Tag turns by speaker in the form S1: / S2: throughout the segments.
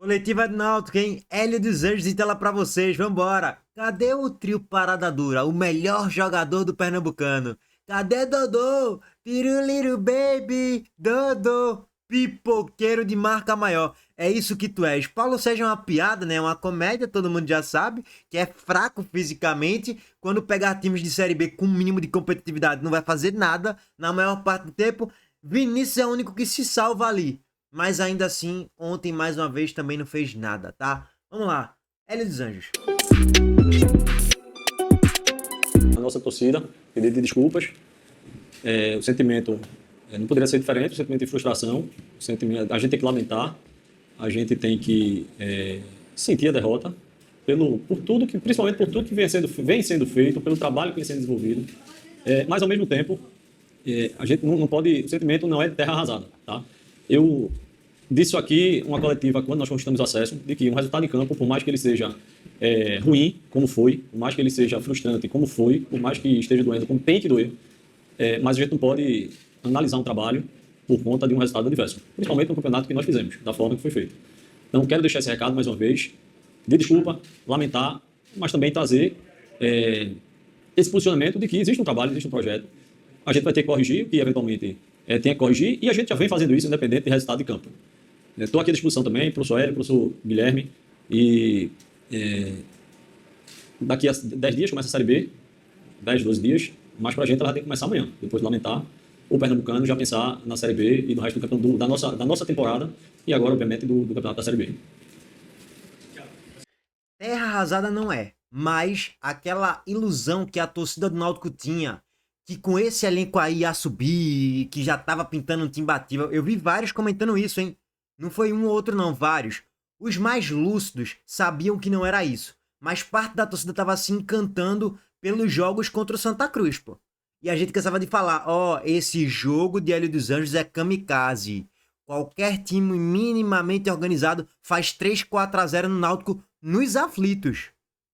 S1: Coletiva do Náutico, hein? Hélio dos Anjos em tela pra vocês, vambora! Cadê o trio Parada Dura, o melhor jogador do Pernambucano? Cadê Dodô? Piruliru baby, Dodô, pipoqueiro de marca maior. É isso que tu és. Paulo Sérgio é uma piada, né? Uma comédia, todo mundo já sabe, que é fraco fisicamente. Quando pegar times de Série B com um mínimo de competitividade, não vai fazer nada na maior parte do tempo. Vinícius é o único que se salva ali. Mas ainda assim, ontem mais uma vez também não fez nada, tá? Vamos lá, Hélio dos Anjos.
S2: A nossa torcida, pedido de desculpas. O sentimento não poderia ser diferente, o sentimento de frustração, o sentimento, a gente tem que lamentar, a gente tem que sentir a derrota, principalmente por tudo que vem sendo feito, pelo trabalho que vem sendo desenvolvido. Mas, ao mesmo tempo, a gente não pode, o sentimento não é de terra arrasada, tá? Eu disse aqui, uma coletiva, quando nós conquistamos acesso, de que um resultado em campo, por mais que ele seja ruim, como foi, por mais que ele seja frustrante, como foi, por mais que esteja doendo, como tem que doer, mas a gente não pode analisar um trabalho por conta de um resultado adverso, principalmente no campeonato que nós fizemos, da forma que foi feito. Então, quero deixar esse recado mais uma vez, de desculpa, lamentar, mas também trazer esse posicionamento de que existe um trabalho, existe um projeto. A gente vai ter que corrigir o que eventualmente tem que corrigir, e a gente já vem fazendo isso independente de resultado de campo. Estou aqui à disposição também, professor Hélio, professor Guilherme, e daqui a 10 dias começa a Série B, 10, 12 dias, mas para a gente ela tem que começar amanhã, depois de lamentar o Pernambucano já pensar na Série B e no resto do campeonato da nossa temporada, e agora, obviamente, do campeonato da Série B.
S1: Terra arrasada não é, mas aquela ilusão que a torcida do Náutico tinha, que com esse elenco aí ia subir, que já tava pintando um time batível. Eu vi vários comentando isso, hein? Não foi um ou outro não, vários. Os mais lúcidos sabiam que não era isso, mas parte da torcida tava se encantando pelos jogos contra o Santa Cruz, pô. E a gente cansava de falar, esse jogo de Hélio dos Anjos é kamikaze. Qualquer time minimamente organizado faz 3-4-0 no Náutico nos aflitos.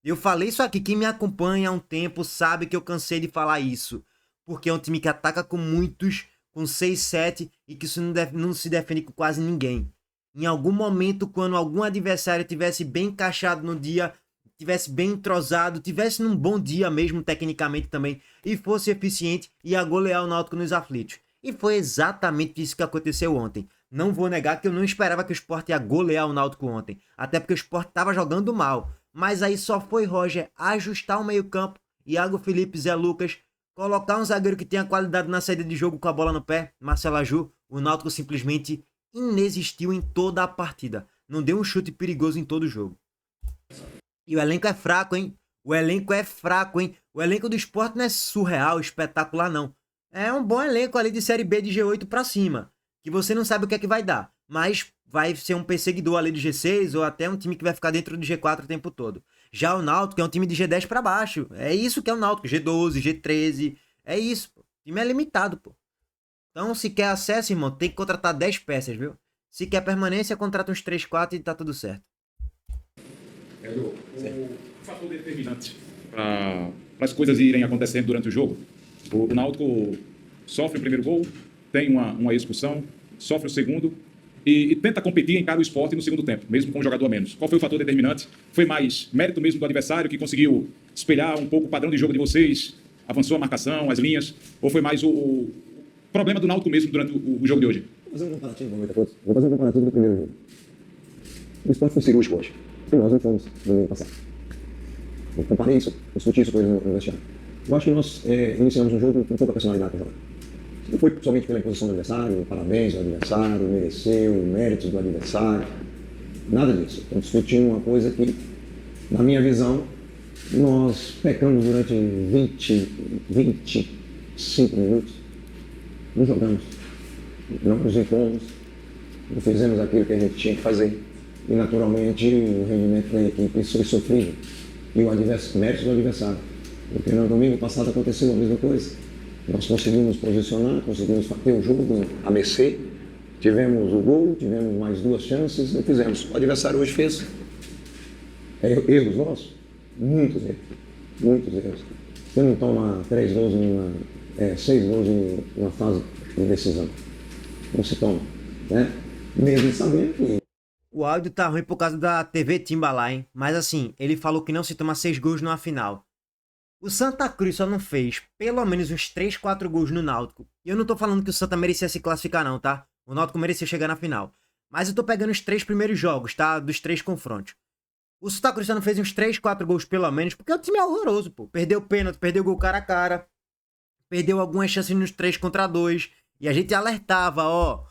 S1: Eu falei isso aqui, quem me acompanha há um tempo sabe que eu cansei de falar isso. Porque é um time que ataca com muitos, com 6-7 e que isso não se defende com quase ninguém. Em algum momento, quando algum adversário tivesse bem encaixado no dia, tivesse bem entrosado, tivesse num bom dia mesmo, tecnicamente também, e fosse eficiente, ia golear o Náutico nos aflitos. E foi exatamente isso que aconteceu ontem. Não vou negar que eu não esperava que o Sport ia golear o Náutico ontem, até porque o Sport estava jogando mal. Mas aí só foi Roger ajustar o meio-campo, Iago Felipe, Zé Lucas, colocar um zagueiro que tenha qualidade na saída de jogo com a bola no pé, Marcelo Aju, o Náutico simplesmente inexistiu em toda a partida. Não deu um chute perigoso em todo o jogo. E o elenco é fraco, hein? O elenco é fraco, hein? O elenco do Sport não é surreal, espetacular, não. É um bom elenco ali de Série B de G8 pra cima, que você não sabe o que é que vai dar, mas vai ser um perseguidor ali de G6 ou até um time que vai ficar dentro do G4 o tempo todo. Já o Náutico é um time de G10 pra baixo. É isso que é o Náutico, G12, G13. É isso, pô. O time é limitado, pô. Então, se quer acesso, irmão, tem que contratar 10 peças, viu? Se quer permanência, contrata uns 3, 4 e tá tudo certo.
S3: O fator determinante para as coisas irem acontecendo durante o jogo. O Náutico sofre o primeiro gol, tem uma expulsão, sofre o segundo e tenta competir, encara o Sport no segundo tempo, mesmo com um jogador a menos. Qual foi o fator determinante? Foi mais mérito mesmo do adversário, que conseguiu espelhar um pouco o padrão de jogo de vocês, avançou a marcação, as linhas, ou foi mais o problema do Náutico mesmo durante o jogo de hoje?
S4: Vou fazer um comparativo do primeiro jogo. O Sport foi cirúrgico hoje. E nós não fomos no ano passado. Eu comparei isso, discuti isso com eles no vestiário. Eu acho que nós iniciamos um jogo com pouca personalidade para jogar. Não foi somente pela imposição do adversário, parabéns ao adversário, mereceu, méritos do adversário. Nada disso. Estamos discutindo uma coisa que, na minha visão, nós pecamos durante 25 minutos. Não jogamos. Não nos impomos. Não fizemos aquilo que a gente tinha que fazer. E, naturalmente, o rendimento da equipe foi sofrível. E o mérito do adversário. Porque no domingo passado aconteceu a mesma coisa. Nós conseguimos posicionar, conseguimos ter o jogo a mercê, tivemos o gol, tivemos mais 2 chances, não fizemos. O adversário hoje fez erros nossos, muitos erros. Você não toma 6 gols em uma fase de decisão. Não se toma, né? Mesmo sabendo que
S1: O áudio tá ruim por causa da TV Timba lá, hein? Mas assim, ele falou que não se toma 6 gols numa final. O Santa Cruz só não fez pelo menos uns 3, 4 gols no Náutico. E eu não tô falando que o Santa merecia se classificar não, tá? O Náutico merecia chegar na final. Mas eu tô pegando os 3 primeiros jogos, tá? Dos 3 confrontos. O Santa Cruz só não fez uns 3, 4 gols pelo menos, porque o time é horroroso, pô. Perdeu pênalti, perdeu gol cara a cara. Perdeu algumas chances nos 3 contra 2. E a gente alertava, ó.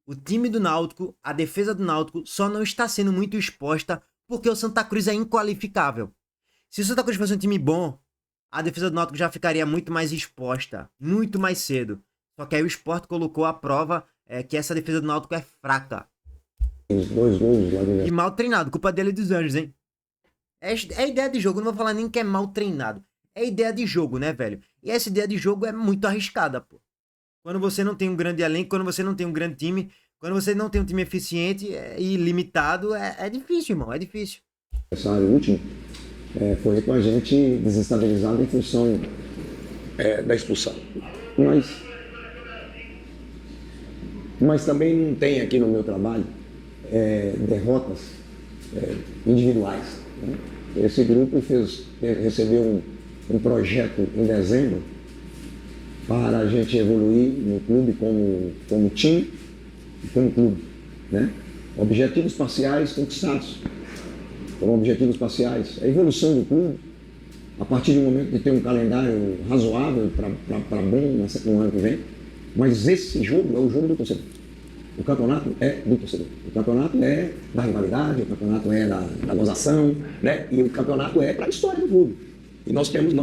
S1: O time do Náutico, a defesa do Náutico, só não está sendo muito exposta porque o Santa Cruz é inqualificável. Se o Santa Cruz fosse um time bom, a defesa do Náutico já ficaria muito mais exposta, muito mais cedo. Só que aí o Sport colocou à prova que essa defesa do Náutico é fraca.
S4: Os 2 gols lá
S1: E
S4: dentro.
S1: mal treinado, culpa dele e dos Anjos, hein? É ideia de jogo, não vou falar nem que é mal treinado. É ideia de jogo, né, velho? E essa ideia de jogo é muito arriscada, pô. Quando você não tem um grande elenco, quando você não tem um grande time, quando você não tem um time eficiente e limitado, é difícil, irmão, é difícil.
S4: Essa área última foi com a gente desestabilizado em função da expulsão. Mas também não tem aqui no meu trabalho derrotas individuais. Né? Esse grupo recebeu um projeto em dezembro para a gente evoluir no clube como time e como clube. Né? Objetivos parciais conquistados. Foram objetivos parciais. A evolução do clube, a partir do momento de ter um calendário razoável para bom no ano que vem, mas esse jogo é o jogo do torcedor. O campeonato é do torcedor. O campeonato é da rivalidade, o campeonato é da gozação, né? E o campeonato é para a história do clube. E nós tínhamos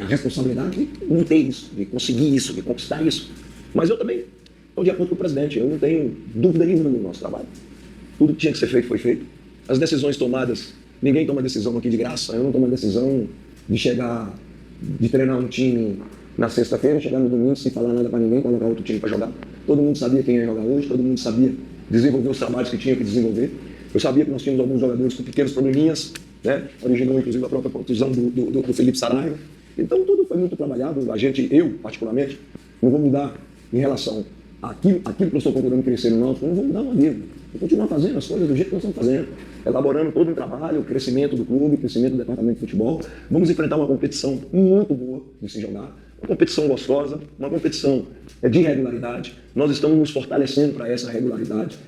S4: a responsabilidade de manter isso, de conseguir isso, de conquistar isso. Mas eu também estou de acordo com o presidente, eu não tenho dúvida nenhuma no nosso trabalho. Tudo que tinha que ser feito foi feito. As decisões tomadas, ninguém toma decisão aqui de graça, eu não tomo a decisão de treinar um time na sexta-feira, chegar no domingo sem falar nada para ninguém, colocar outro time para jogar. Todo mundo sabia quem ia jogar hoje, todo mundo sabia desenvolver os trabalhos que tinha que desenvolver. Eu sabia que nós tínhamos alguns jogadores com pequenos probleminhas, né? Originou inclusive a própria contusão do Felipe Saraiva. Então tudo foi muito trabalhado. Eu particularmente, não vou mudar em relação àquilo que eu estou procurando crescer no Náutico, não vou mudar uma vírgula. Vou continuar fazendo as coisas do jeito que nós estamos fazendo, elaborando todo um trabalho, o crescimento do clube, o crescimento do departamento de futebol. Vamos enfrentar uma competição muito boa de se jogar, uma competição gostosa, uma competição de regularidade. Nós estamos nos fortalecendo para essa regularidade.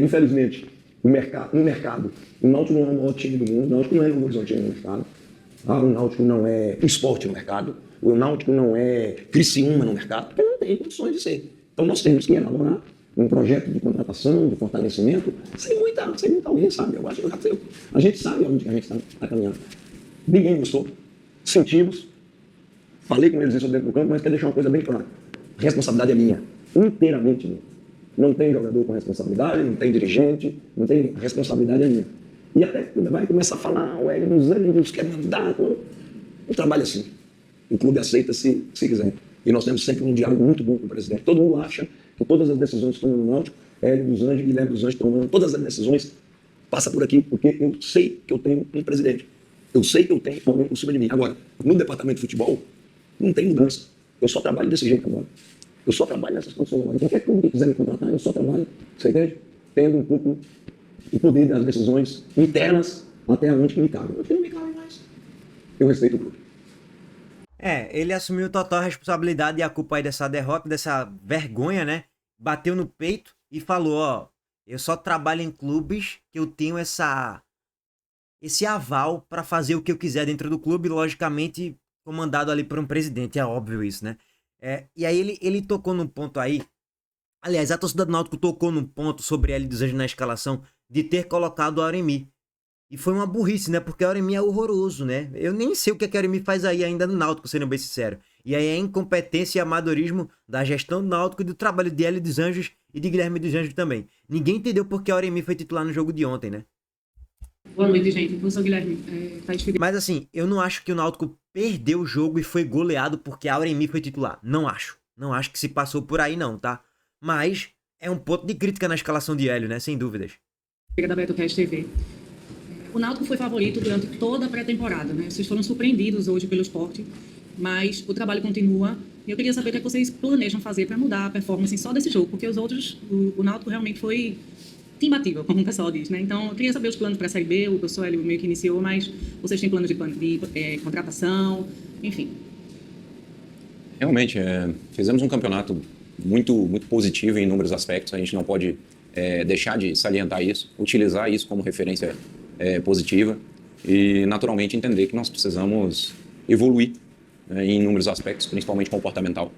S4: Infelizmente, no mercado, o Náutico não é o maior time do mundo, o Náutico não é o Horizontino no mercado, o Náutico não é o Sport no mercado, o Náutico não é Criciúma no mercado, porque não tem condições de ser. Então nós temos que elaborar um projeto de contratação, de fortalecimento, sem muita alguém, sabe? A gente sabe onde a gente está caminhando. Ninguém gostou, sentimos, falei com eles isso dentro do campo, mas quero deixar uma coisa bem clara. A responsabilidade é minha, inteiramente minha. Não tem jogador com responsabilidade, não tem dirigente, não tem, a responsabilidade é minha. E até vai começar a falar, o Hélio dos Anjos quer mandar. O trabalho é assim. O clube aceita se quiser. E nós temos sempre um diálogo muito bom com o presidente. Todo mundo acha que todas as decisões que tomam no Náutico, Hélio dos Anjos, Guilherme dos Anjos tomando todas as decisões, passa por aqui, porque eu sei que eu tenho um presidente. Eu sei que eu tenho alguém por cima de mim. Agora, no departamento de futebol, não tem mudança. Eu só trabalho desse jeito agora. Eu só trabalho nessas condições agora. Qualquer clube que quiser me contratar, eu só trabalho, você entende? Tendo um pouco o poder das decisões internas até onde que me cabe. Eu não me cabe mais. Eu respeito o clube.
S1: Ele assumiu total responsabilidade e a culpa aí dessa derrota, dessa vergonha, né? Bateu no peito e falou, ó, eu só trabalho em clubes que eu tenho esse aval pra fazer o que eu quiser dentro do clube, logicamente comandado ali por um presidente, é óbvio isso, né? E aí ele tocou num ponto aí, aliás, a torcida do Náutico tocou num ponto sobre Hélio dos Anjos na escalação de ter colocado o Auremi. E foi uma burrice, né? Porque o Auremi é horroroso, né? Eu nem sei o que o Auremi faz aí ainda no Náutico, sendo bem sincero. E aí é incompetência e amadorismo da gestão do Náutico e do trabalho de Hélio dos Anjos e de Guilherme dos Anjos também. Ninguém entendeu porque o Auremi foi titular no jogo de ontem, né?
S5: Boa noite, gente. Professor Guilherme,
S1: Mas assim, eu não acho que o Náutico perdeu o jogo e foi goleado porque a Auremi foi titular. Não acho. Não acho que se passou por aí não, tá? Mas é um ponto de crítica na escalação de Hélio, né? Sem dúvidas.
S5: da BetoCast TV. O Náutico foi favorito durante toda a pré-temporada, né? Vocês foram surpreendidos hoje pelo Sport, mas o trabalho continua. E eu queria saber o que vocês planejam fazer para mudar a performance só desse jogo, porque os outros, o Náutico realmente foi imbatível, como o pessoal diz, né? Então, eu queria saber os planos para a Série B, o professor Hélio meio que iniciou, mas vocês têm planos de contratação, enfim.
S6: Realmente, fizemos um campeonato muito positivo em inúmeros aspectos. A gente não pode deixar de salientar isso, utilizar isso como referência positiva e, naturalmente, entender que nós precisamos evoluir, né, em inúmeros aspectos, principalmente comportamental,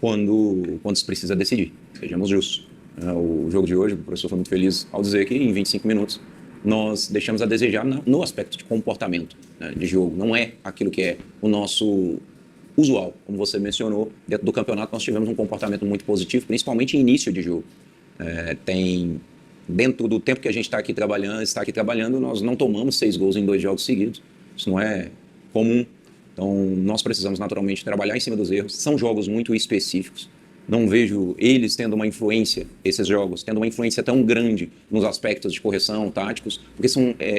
S6: quando se precisa decidir. Sejamos justos. O jogo de hoje, o professor foi muito feliz ao dizer que em 25 minutos nós deixamos a desejar no aspecto de comportamento, né, de jogo. Não é aquilo que é o nosso usual. Como você mencionou, dentro do campeonato nós tivemos um comportamento muito positivo, principalmente em início de jogo. Dentro do tempo que a gente está aqui trabalhando, nós não tomamos 6 gols em 2 jogos seguidos. Isso não é comum. Então, nós precisamos naturalmente trabalhar em cima dos erros. São jogos muito específicos. Não vejo eles tendo uma influência, esses jogos, tendo uma influência tão grande nos aspectos de correção, táticos, porque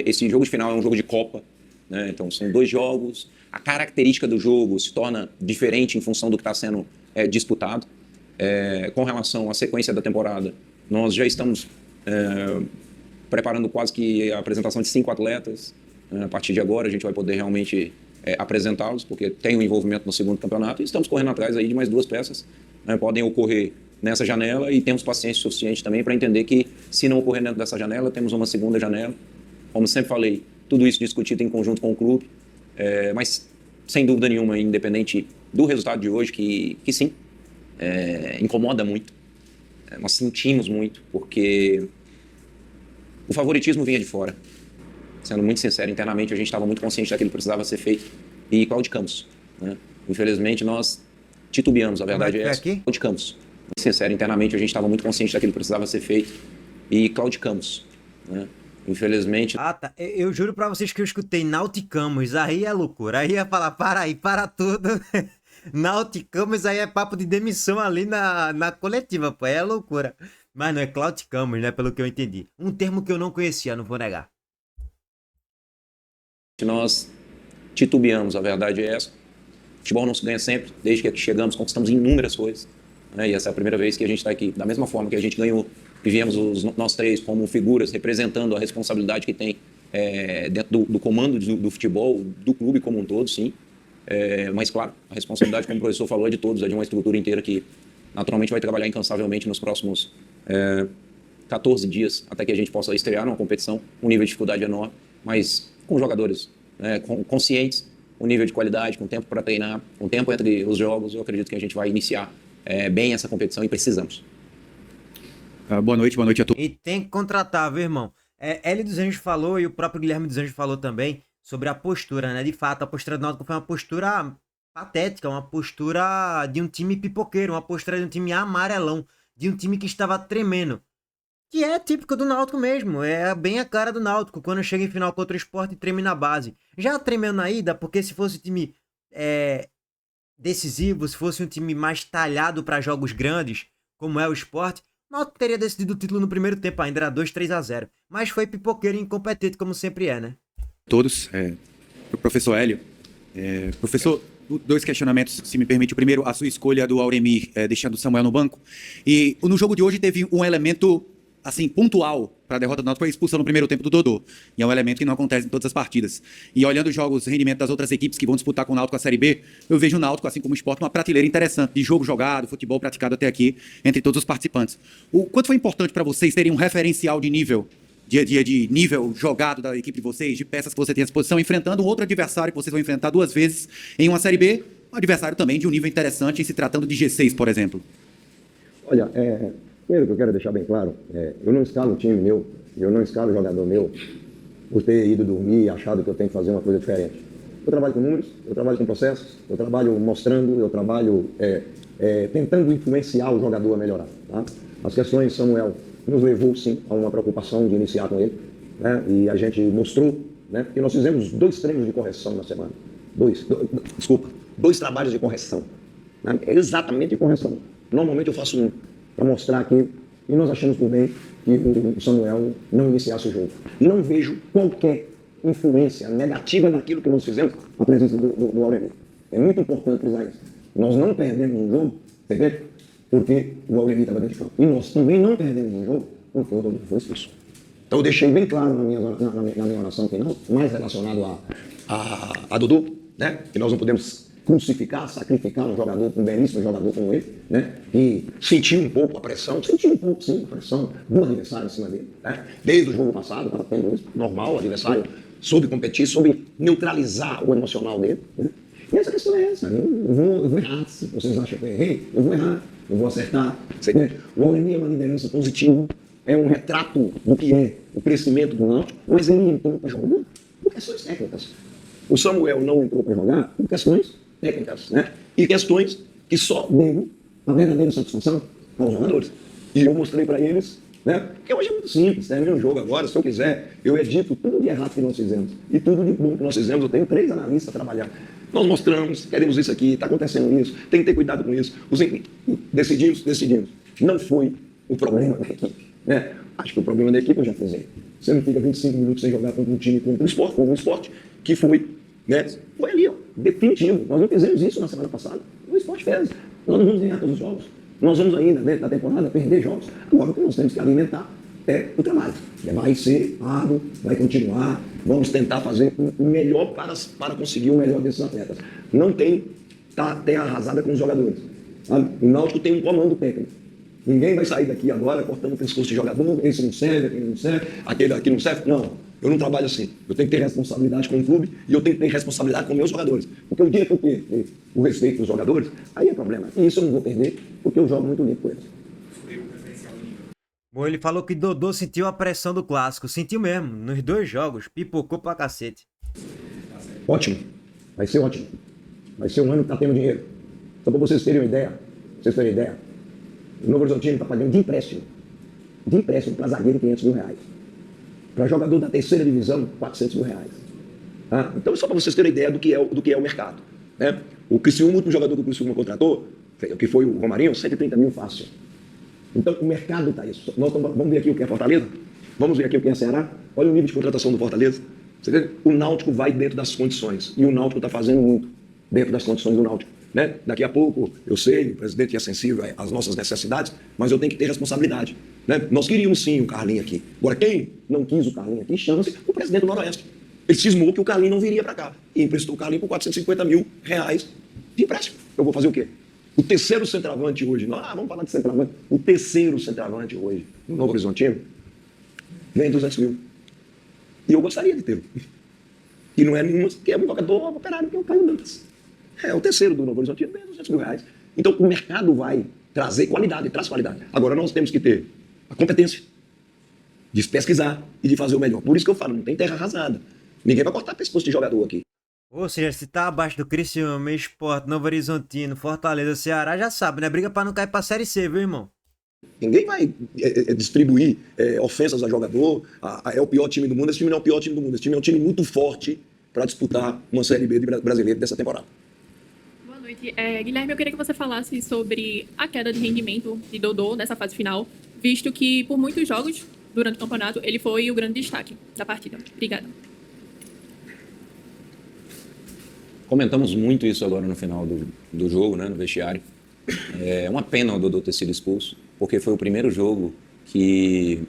S6: esse jogo de final é um jogo de Copa, né? Então, são 2 jogos. A característica do jogo se torna diferente em função do que está sendo disputado. Com relação à sequência da temporada, nós já estamos preparando quase que a apresentação de 5 atletas. A partir de agora, a gente vai poder realmente apresentá-los, porque tem um envolvimento no segundo campeonato, e estamos correndo atrás aí de mais 2 peças. Podem ocorrer nessa janela e temos paciência suficiente também para entender que, se não ocorrer dentro dessa janela, temos uma segunda janela. Como sempre falei, tudo isso discutido em conjunto com o clube, mas sem dúvida nenhuma, independente do resultado de hoje, que sim, incomoda muito. Nós sentimos muito, porque o favoritismo vinha de fora. Sendo muito sincero, internamente a gente estava muito consciente daquilo que precisava ser feito e claudicamos, né? Infelizmente nós titubeamos, a verdade é essa. Claudicamos. Muito sincero, internamente a gente estava muito consciente daquilo que precisava ser feito e claudicamos, né? Infelizmente...
S1: Ah, tá. Eu juro pra vocês que eu escutei Nauticamos, aí é loucura. Aí ia falar, para aí, para tudo. Nauticamos, aí é papo de demissão ali na coletiva, pô, é loucura. Mas não é Claudicamos, né, pelo que eu entendi. Um termo que eu não conhecia, não vou negar.
S6: Nós titubeamos, a verdade é essa. Futebol não se ganha sempre, desde que aqui chegamos, conquistamos inúmeras coisas, né? E essa é a primeira vez que a gente está aqui. Da mesma forma que a gente ganhou e viemos nós 3 como figuras representando a responsabilidade que tem dentro do comando do futebol, do clube como um todo, sim. Mas, claro, a responsabilidade, como o professor falou, é de todos, é de uma estrutura inteira que naturalmente vai trabalhar incansavelmente nos próximos 14 dias, até que a gente possa estrear numa competição, um nível de dificuldade enorme, mas com jogadores conscientes, um nível de qualidade, com tempo para treinar, com tempo entre os jogos. Eu acredito que a gente vai iniciar bem essa competição e precisamos.
S3: Boa noite a todos.
S1: E tem que contratar, viu, irmão? Hélio dos Anjos falou e o próprio Guilherme dos Anjos falou também sobre a postura, né? De fato, a postura do Náutico foi uma postura patética, uma postura de um time pipoqueiro, uma postura de um time amarelão, de um time que estava tremendo. Que é típico do Náutico mesmo, é bem a cara do Náutico, quando chega em final contra o Sport e treme na base. Já tremeu na ida, porque se fosse um time decisivo, se fosse um time mais talhado para jogos grandes, como é o Sport, o Náutico teria decidido o título no primeiro tempo ainda, era 2-3-0. Mas foi pipoqueiro e incompetente, como sempre é, né?
S3: Todos, o professor Hélio. Professor, 2 questionamentos, se me permite. O primeiro, a sua escolha do Auremir, deixando o Samuel no banco. E no jogo de hoje teve um elemento assim, pontual para a derrota do Náutico, foi a expulsão no primeiro tempo do Dodô. E é um elemento que não acontece em todas as partidas. E olhando os jogos, o rendimento das outras equipes que vão disputar com o Náutico a Série B, eu vejo o Náutico, assim como o Sport, uma prateleira interessante de jogo jogado, futebol praticado até aqui, entre todos os participantes. O quanto foi importante para vocês terem um referencial de nível, de nível jogado da equipe de vocês, de peças que você tem à disposição, enfrentando um outro adversário que vocês vão enfrentar 2 vezes em uma Série B, um adversário também de um nível interessante, se tratando de G6, por exemplo?
S4: Olha, primeiro que eu quero deixar bem claro, eu não escalo o time meu, eu não escalo o jogador meu por ter ido dormir e achado que eu tenho que fazer uma coisa diferente. Eu trabalho com números, eu trabalho com processos, eu trabalho mostrando, eu trabalho tentando influenciar o jogador a melhorar. Tá? As questões, Samuel, nos levou sim a uma preocupação de iniciar com ele, né? E a gente mostrou, né? Porque nós fizemos 2 treinos de correção na semana. 2 trabalhos de correção, né? Exatamente de correção. Normalmente eu faço um para mostrar aqui, e nós achamos por bem que o Samuel não iniciasse o jogo. Não vejo qualquer influência negativa naquilo que nós fizemos, a presença do Auremir. É muito importante frisar isso. Nós não perdemos um jogo, entendeu? Porque o Auremir estava dentro de campo. E nós também não perdemos um jogo porque o Auremir foi expulso. Então eu deixei bem claro na minha oração final, mais relacionado a Dudu, né? Que nós não podemos crucificar, sacrificar um jogador, um belíssimo jogador como ele, né? E sentir um pouco a pressão, sentir um pouco sim a pressão do adversário em cima dele, né? Desde o jogo passado, estava tendo isso, normal, o adversário soube competir, soube neutralizar o emocional dele, né? E essa questão é essa, eu vou errar, se vocês acham que eu errei, eu vou errar, eu vou acertar. Né? O Aureli é uma liderança positiva, é um retrato do que é o crescimento do Náutico, mas ele entrou para jogar por questões técnicas. O Samuel não entrou para jogar por questões técnicas, né? E questões que só deram a verdadeira satisfação aos jogadores. E eu mostrei para eles, né? Porque hoje é muito simples, termina o jogo agora, se eu quiser, eu edito tudo de errado que nós fizemos. E tudo de bom que nós fizemos, eu tenho 3 analistas a trabalhar. Nós mostramos, queremos isso aqui, está acontecendo isso, tem que ter cuidado com isso. Decidimos. Não foi o problema da equipe, né? Acho que o problema da equipe eu já fiz. Você não fica 25 minutos sem jogar contra um time como um esporte, que foi, né? Foi ali, ó, definitivo. Nós não fizemos isso na semana passada. O esporte fez. Nós não vamos ganhar todos os jogos. Nós vamos ainda, dentro da temporada, perder jogos. Agora o que nós temos que alimentar é o trabalho. Vai ser árduo, vai continuar. Vamos tentar fazer o melhor para conseguir o melhor desses atletas. Não tem terra arrasada com os jogadores. Sabe? O Náutico tem um comando técnico. Ninguém vai sair daqui agora cortando o pescoço de jogador, esse não serve, aquele não serve, aquele aqui não serve. Não, eu não trabalho assim. Eu tenho que ter responsabilidade com o clube e eu tenho que ter responsabilidade com meus jogadores. Porque o dia que eu ter o respeito dos jogadores, aí é problema. E isso eu não vou perder, porque eu jogo muito limpo com eles.
S1: Bom, ele falou que Dodô sentiu a pressão do clássico. Sentiu mesmo, nos 2 jogos, pipocou pra cacete.
S4: Ótimo, vai ser ótimo. Vai ser um ano que tá tendo dinheiro. Só para vocês terem uma ideia, o Novo Horizontino está pagando de empréstimo para zagueiro R$500 mil. Para jogador da 3ª divisão, R$400 mil. Tá? Então, só para vocês terem ideia do que é o mercado. Né? O último jogador que o Criciúma contratou, que foi o Romarinho, 130 mil fácil. Então, o mercado está isso. Vamos ver aqui o que é Fortaleza? Vamos ver aqui o que é Ceará? Olha o nível de contratação do Fortaleza. Você vê? O Náutico vai dentro das condições. E o Náutico está fazendo muito dentro das condições do Náutico. Né? Daqui a pouco, eu sei, o presidente é sensível às nossas necessidades, mas eu tenho que ter responsabilidade. Né? Nós queríamos sim o Carlinho aqui. Agora, quem não quis o Carlinho aqui, chama-se o presidente do Noroeste. Ele cismou que o Carlinho não viria para cá. E emprestou o Carlinho por R$450 mil de empréstimo. Eu vou fazer o quê? O 3º centroavante hoje, vamos falar de centroavante. O 3º centroavante hoje, no Novo Horizontino, vem 200 mil. E eu gostaria de tê-lo. E não é nenhum, que é um jogador operário, que é o Caio Dantas. É o 3º do Novo Horizontino, vem 200 mil. Então o mercado vai trazer qualidade, traz qualidade. Agora nós temos que ter a competência de pesquisar e de fazer o melhor. Por isso que eu falo, não tem terra arrasada. Ninguém vai cortar pescoço de jogador aqui.
S1: Ou seja, se tá abaixo do Criciúma, Sport, Novo Horizontino, Fortaleza, Ceará, já sabe, né? Briga pra não cair pra Série C, viu, irmão?
S4: Ninguém vai distribuir ofensas a jogador. É o pior time do mundo. Esse time não é o pior time do mundo. Esse time é um time muito forte para disputar uma Série B de brasileiro dessa temporada.
S7: Boa noite. Guilherme, eu queria que você falasse sobre a queda de rendimento de Dodô nessa fase final, visto que por muitos jogos durante o campeonato ele foi o grande destaque da partida. Obrigada.
S6: Comentamos muito isso agora no final do jogo, né, no vestiário. É uma pena o Dodô ter sido expulso, porque foi o primeiro jogo que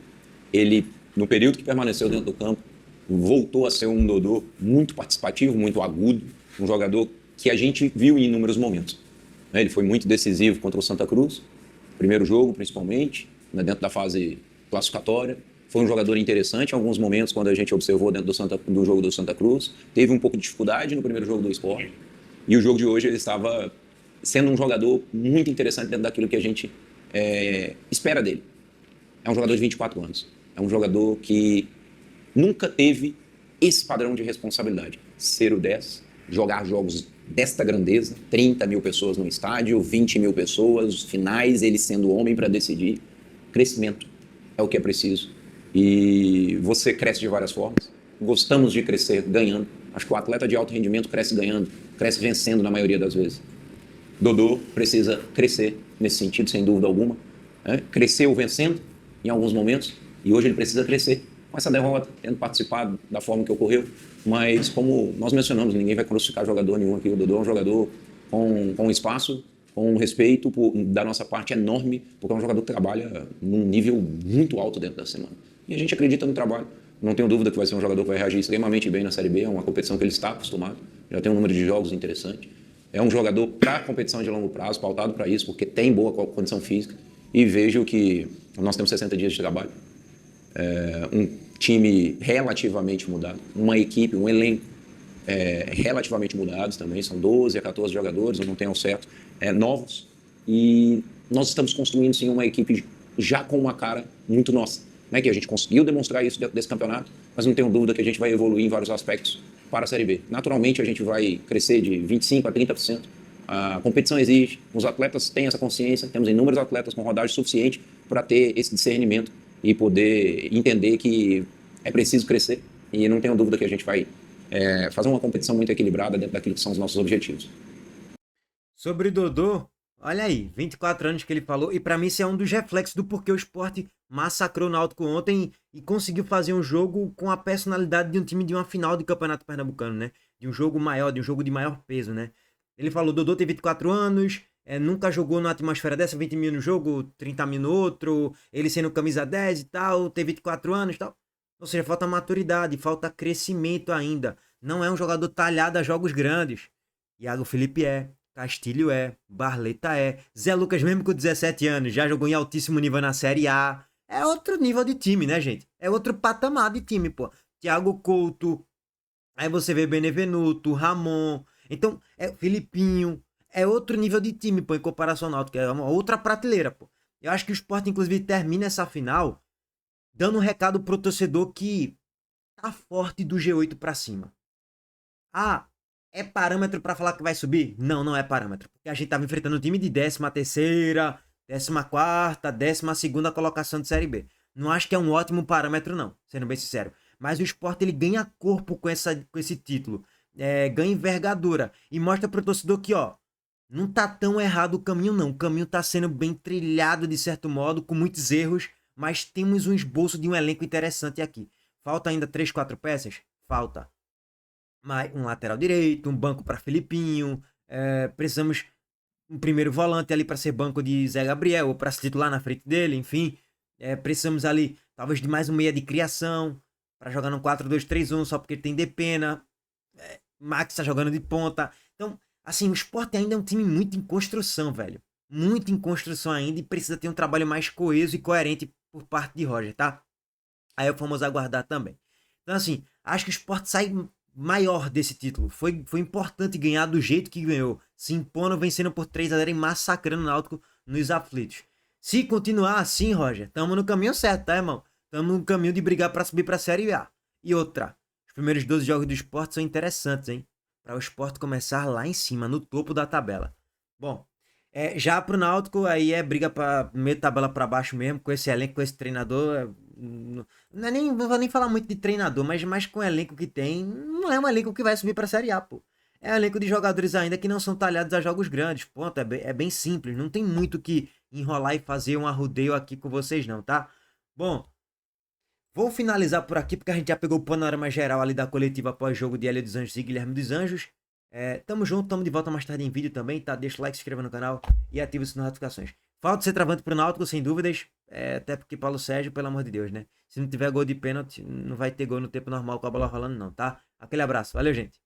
S6: ele, no período que permaneceu dentro do campo, voltou a ser um Dodô muito participativo, muito agudo, um jogador que a gente viu em inúmeros momentos. Ele foi muito decisivo contra o Santa Cruz, primeiro jogo principalmente, dentro da fase classificatória. Foi um jogador interessante em alguns momentos, quando a gente observou dentro do jogo do Santa Cruz. Teve um pouco de dificuldade no primeiro jogo do Sport. E o jogo de hoje ele estava sendo um jogador muito interessante dentro daquilo que a gente espera dele. É um jogador de 24 anos. É um jogador que nunca teve esse padrão de responsabilidade. Ser o 10, jogar jogos desta grandeza, 30 mil pessoas no estádio, 20 mil pessoas, finais, ele sendo homem para decidir. Crescimento é o que é preciso. E você cresce de várias formas. Gostamos de crescer ganhando. Acho que o atleta de alto rendimento cresce ganhando, cresce vencendo na maioria das vezes. Dodô precisa crescer nesse sentido, sem dúvida alguma. Cresceu vencendo em alguns momentos e hoje ele precisa crescer com essa derrota, tendo participado da forma que ocorreu. Mas, como nós mencionamos, ninguém vai crucificar jogador nenhum aqui. O Dodô é um jogador com espaço, com um respeito da nossa parte enorme, porque é um jogador que trabalha num nível muito alto dentro da semana. E a gente acredita no trabalho. Não tenho dúvida que vai ser um jogador que vai reagir extremamente bem na Série B, é uma competição que ele está acostumado, já tem um número de jogos interessante. É um jogador para competição de longo prazo, pautado para isso, porque tem boa condição física. E vejo que nós temos 60 dias de trabalho, um time relativamente mudado, uma equipe, um elenco relativamente mudados também, são 12 a 14 jogadores, eu não tenho ao certo, novos. E nós estamos construindo sim uma equipe já com uma cara muito nossa, né? Que a gente conseguiu demonstrar isso dentro desse campeonato, mas não tenho dúvida que a gente vai evoluir em vários aspectos para a Série B. Naturalmente a gente vai crescer de 25% a 30%. A competição exige, os atletas têm essa consciência, temos inúmeros atletas com rodagem suficiente para ter esse discernimento e poder entender que é preciso crescer, e não tenho dúvida que a gente vai fazer uma competição muito equilibrada dentro daquilo que são os nossos objetivos.
S1: Sobre o Dodô, olha aí, 24 anos que ele falou, e pra mim isso é um dos reflexos do porquê o Sport massacrou o Náutico ontem e conseguiu fazer um jogo com a personalidade de um time de uma final de Campeonato Pernambucano, né? De um jogo maior, de um jogo de maior peso, né? Ele falou, Dodô tem 24 anos, nunca jogou numa atmosfera dessa, 20 mil no jogo, 30 mil no outro, ele sendo camisa 10 e tal, tem 24 anos e tal. Ou seja, falta maturidade, falta crescimento ainda. Não é um jogador talhado a jogos grandes. Iago Felipe Castilho Barleta Zé Lucas mesmo com 17 anos, já jogou em altíssimo nível na Série A. É outro nível de time, né, gente? É outro patamar de time, pô. Thiago Couto, aí você vê Benevenuto, Ramon, então, Filipinho, é outro nível de time, pô, em comparação ao Náutico, é uma outra prateleira, pô. Eu acho que o Sport, inclusive, termina essa final dando um recado pro torcedor que tá forte do G8 pra cima. Ah, é parâmetro pra falar que vai subir? Não, não é parâmetro. Porque a gente tava enfrentando um time de 13ª, 14ª, 12ª colocação de Série B. Não acho que é um ótimo parâmetro, não, sendo bem sincero. Mas o Sport, ele ganha corpo com esse título. Ganha envergadura. E mostra pro torcedor que, ó, não tá tão errado o caminho, não. O caminho tá sendo bem trilhado, de certo modo, com muitos erros, mas temos um esboço de um elenco interessante aqui. Falta ainda 3, 4 peças? Falta. Mas um lateral direito, um banco para Filipinho, precisamos um primeiro volante ali para ser banco de Zé Gabriel, ou para se titular na frente dele, enfim. Precisamos ali, talvez, de mais um meia de criação, para jogar no 4-2-3-1, só porque tem Depena. Max tá jogando de ponta. Então, assim, o Sport ainda é um time muito em construção, velho. Muito em construção ainda, e precisa ter um trabalho mais coeso e coerente por parte de Roger, tá? Aí vamos aguardar também. Então, assim, acho que o Sport sai maior desse título. Foi importante ganhar do jeito que ganhou, se impondo, vencendo por 3-0 e massacrando o Náutico nos aflitos. Se continuar assim, Roger, tamo no caminho certo, tá, irmão? Tamo no caminho de brigar pra subir pra Série A. E outra, os primeiros 12 jogos do Sport são interessantes, hein? Para o Sport começar lá em cima, no topo da tabela. Bom, já pro Náutico, aí briga pra meio tabela pra baixo mesmo, com esse elenco, com esse treinador. Não vou nem falar muito de treinador, mas com o elenco que tem, não é um elenco que vai subir pra Série A, pô. É um elenco de jogadores ainda que não são talhados a jogos grandes, ponto. É bem simples, não tem muito que enrolar e fazer um arrudeio aqui com vocês não, tá? Bom, vou finalizar por aqui, porque a gente já pegou o panorama geral ali da coletiva pós-jogo de Hélio dos Anjos e Guilherme dos Anjos. Tamo junto, tamo de volta mais tarde em vídeo também, tá? Deixa o like, se inscreva no canal e ativa as notificações. Falta ser travante pro Náutico, sem dúvidas. Até porque Paulo Sérgio, pelo amor de Deus, né? Se não tiver gol de pênalti, não vai ter gol no tempo normal com a bola rolando não, tá? Aquele abraço, valeu, gente.